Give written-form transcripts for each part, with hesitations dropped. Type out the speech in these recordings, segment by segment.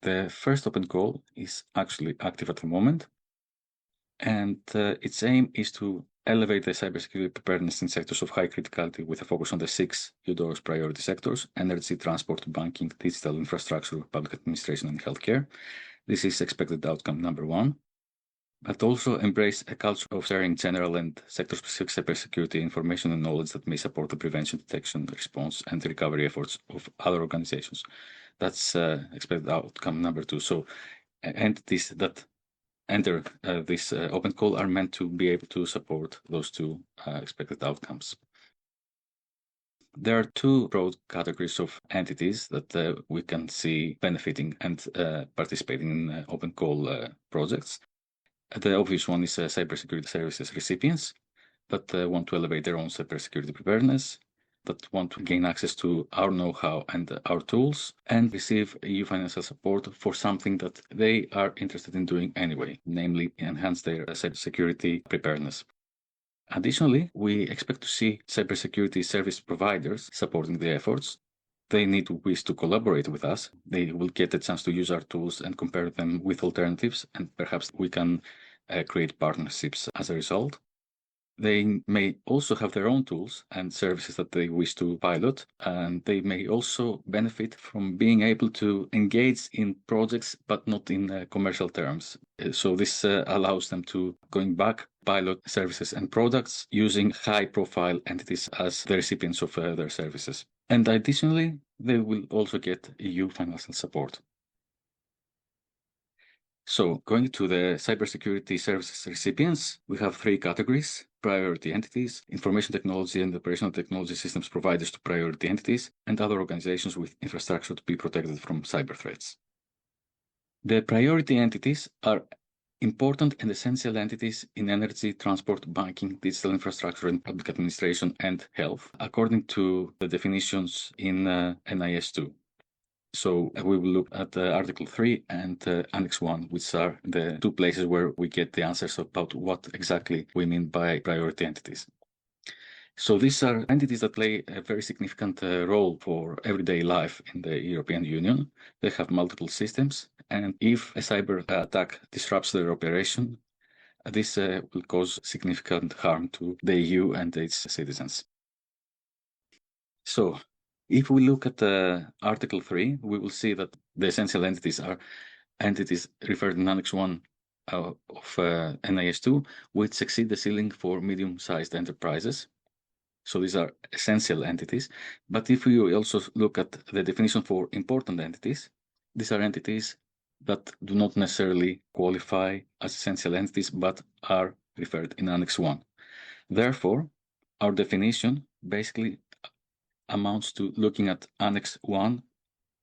The first open call is actually active at the moment, and its aim is to elevate the cybersecurity preparedness in sectors of high criticality with a focus on the 6 EUDOROS priority sectors: energy, transport, banking, digital infrastructure, public administration, and healthcare. This is expected outcome number 1. But also embrace a culture of sharing general and sector-specific cybersecurity information and knowledge that may support the prevention, detection, response, and recovery efforts of other organizations. That's expected outcome number 2. So entities that enter this open call are meant to be able to support those 2 expected outcomes. There are 2 broad categories of entities that we can see benefiting and participating in open call projects. The obvious one is cybersecurity services recipients that want to elevate their own cybersecurity preparedness, that want to gain access to our know-how and our tools, and receive EU financial support for something that they are interested in doing anyway, namely enhance their cybersecurity preparedness. Additionally, we expect to see cybersecurity service providers supporting the efforts. They need to wish to collaborate with us. They will get a chance to use our tools and compare them with alternatives, and perhaps we can create partnerships as a result. They may also have their own tools and services that they wish to pilot, and they may also benefit from being able to engage in projects but not in commercial terms. So this allows them to, going back, pilot services and products using high-profile entities as the recipients of their services. And additionally, they will also get EU financial support. So going to the cybersecurity services recipients, we have 3 categories: priority entities, information technology and operational technology systems providers to priority entities, and other organizations with infrastructure to be protected from cyber threats. The priority entities are important and essential entities in energy, transport, banking, digital infrastructure, and public administration and health, according to the definitions in NIS 2. So we will look at Article 3 and Annex 1, which are the 2 places where we get the answers about what exactly we mean by priority entities. So these are entities that play a very significant role for everyday life in the European Union. They have multiple systems, and if a cyber attack disrupts their operation, this will cause significant harm to the EU and its citizens. So if we look at Article 3, we will see that the essential entities are entities referred in Annex 1 of NIS 2, which exceed the ceiling for medium-sized enterprises. So these are essential entities. But if we also look at the definition for important entities, these are entities that do not necessarily qualify as essential entities, but are referred in Annex 1. Therefore, our definition basically amounts to looking at Annex 1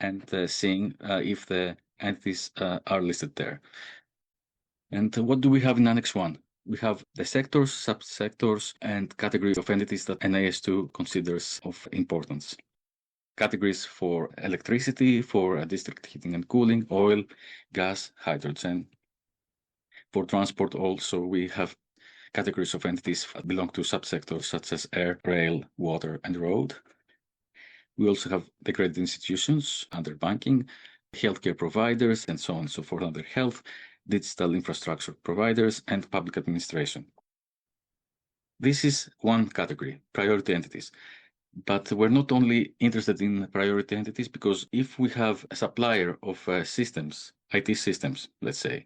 and seeing if the entities are listed there. And what do we have in Annex 1? We have the sectors, subsectors, and categories of entities that NIS 2 considers of importance. Categories for electricity, for district heating and cooling, oil, gas, hydrogen. For transport also, we have categories of entities that belong to subsectors such as air, rail, water, and road. We also have the credit institutions under banking, healthcare providers, and so on and so forth under health, digital infrastructure providers, and public administration. This is one category, priority entities. But we're not only interested in priority entities, because if we have a supplier of systems, IT systems, let's say,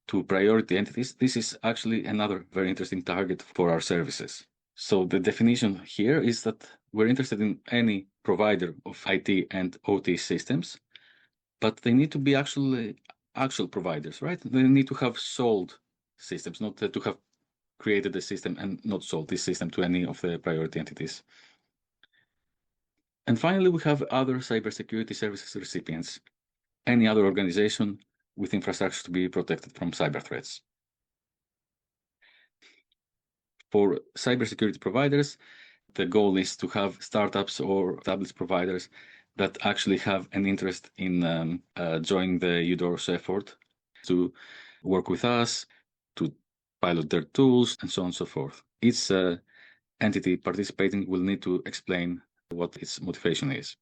to priority entities, this is actually another very interesting target for our services. So the definition here is that we're interested in any provider of IT and OT systems, but they need to be actual providers, right? They need to have sold systems, not to have created a system and not sold this system to any of the priority entities. And finally, we have other cybersecurity services recipients, any other organization with infrastructure to be protected from cyber threats. For cybersecurity providers, the goal is to have startups or established providers that actually have an interest in joining the EUDOROS effort to work with us, to pilot their tools, and so on and so forth. Each entity participating will need to explain what its motivation is.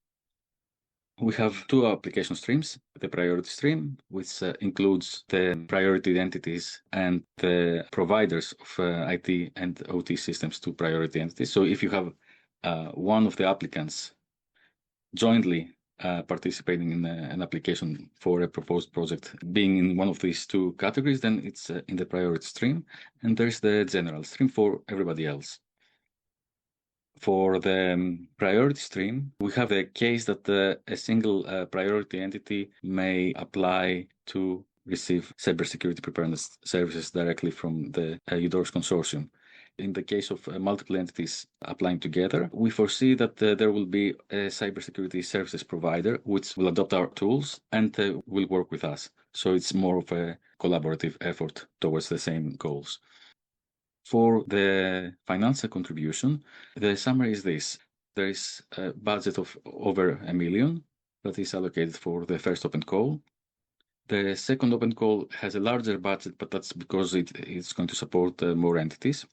We have two application streams, the priority stream, which includes the priority entities and the providers of IT and OT systems to priority entities. So if you have one of the applicants jointly participating in an application for a proposed project being in one of these two categories, then it's in the priority stream, and there's the general stream for everybody else. For the priority stream, we have the case that a single priority entity may apply to receive cybersecurity preparedness services directly from the EUDOROS consortium. In the case of multiple entities applying together, we foresee that there will be a cybersecurity services provider which will adopt our tools and will work with us. So it's more of a collaborative effort towards the same goals. For the financial contribution, the summary is this. There is a budget of over $1 million that is allocated for the first open call. The second open call has a larger budget, but that's because it's going to support more entities.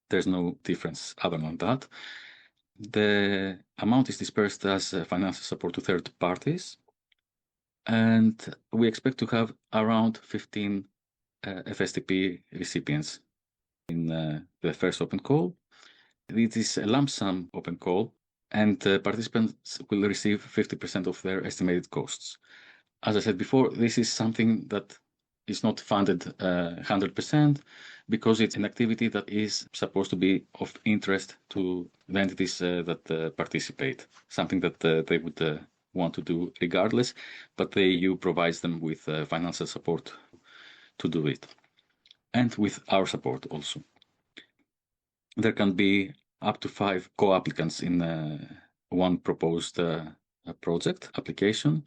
There's no difference other than that. The amount is dispersed as financial support to third parties, and we expect to have around 15 FSTP recipients in the first open call. It is a lump sum open call, and participants will receive 50% of their estimated costs. As I said before, this is something that is not funded 100% because it's an activity that is supposed to be of interest to the entities that participate, something that they would want to do regardless, but the EU provides them with financial support to do it, and with our support also. There can be up to 5 co-applicants in one proposed project application,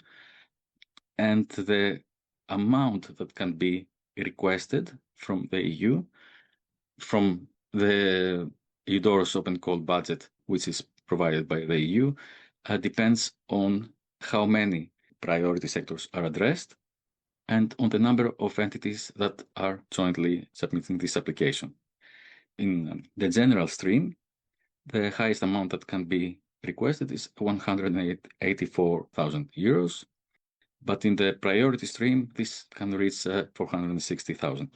and the amount that can be requested from the EU, from the EUDOROS open call budget, which is provided by the EU, depends on how many priority sectors are addressed and on the number of entities that are jointly submitting this application. In the general stream, the highest amount that can be requested is 184,000 euros, but in the priority stream, this can reach 460,000.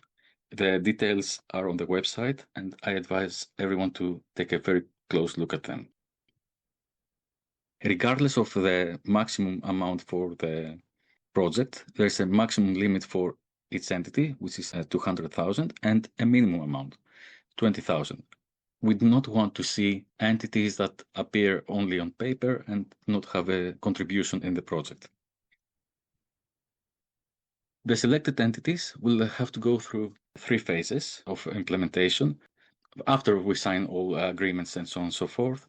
The details are on the website, and I advise everyone to take a very close look at them. Regardless of the maximum amount for the project, there's a maximum limit for each entity, which is 200,000, and a minimum amount, 20,000. We do not want to see entities that appear only on paper and not have a contribution in the project. The selected entities will have to go through 3 phases of implementation after we sign all agreements and so on and so forth.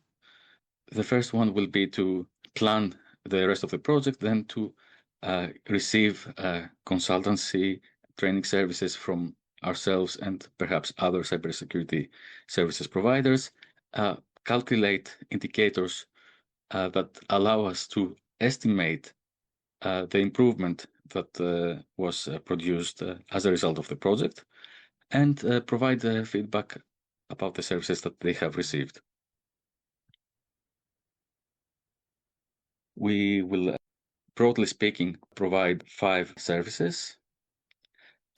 The first one will be to plan the rest of the project, then to receive consultancy training services from ourselves and perhaps other cybersecurity services providers, calculate indicators that allow us to estimate the improvement that was produced as a result of the project, and provide feedback about the services that they have received. We will, broadly speaking, provide 5 services.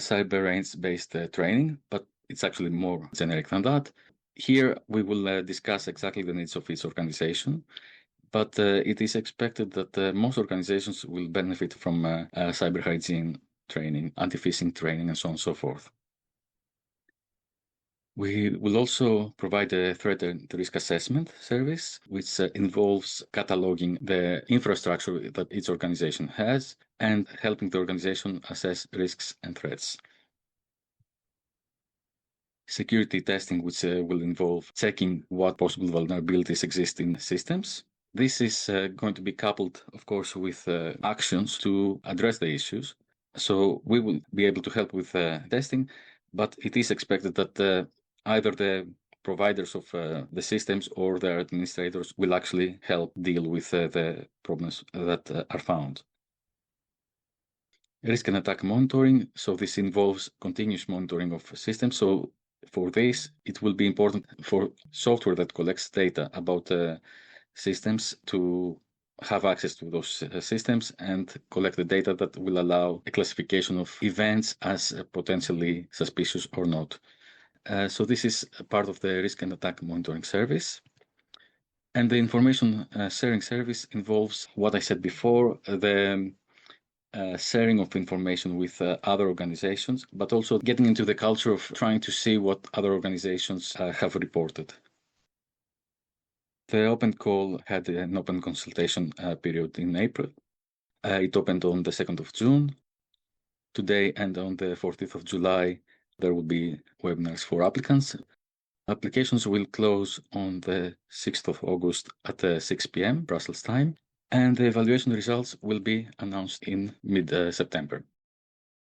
Cyber range-based training, but it's actually more generic than that. Here we will discuss exactly the needs of each organization, but it is expected that most organizations will benefit from cyber hygiene training, anti-phishing training, and so on and so forth. We will also provide a threat and risk assessment service, which involves cataloging the infrastructure that each organization has and helping the organization assess risks and threats. Security testing, which will involve checking what possible vulnerabilities exist in systems. This is going to be coupled, of course, with actions to address the issues. So we will be able to help with testing, but it is expected that either the providers of the systems or their administrators will actually help deal with the problems that are found. Risk and attack monitoring. So this involves continuous monitoring of systems. So for this, it will be important for software that collects data about systems to have access to those systems and collect the data that will allow a classification of events as potentially suspicious or not. So this is a part of the risk and attack monitoring service. And the information sharing service involves what I said before, the sharing of information with other organizations, but also getting into the culture of trying to see what other organizations have reported. The open call had an open consultation period in April. It opened on the 2nd of June. Today and on the 14th of July, there will be webinars for applicants. Applications will close on the 6th of August at 6 p.m. Brussels time, and the evaluation results will be announced in mid-September.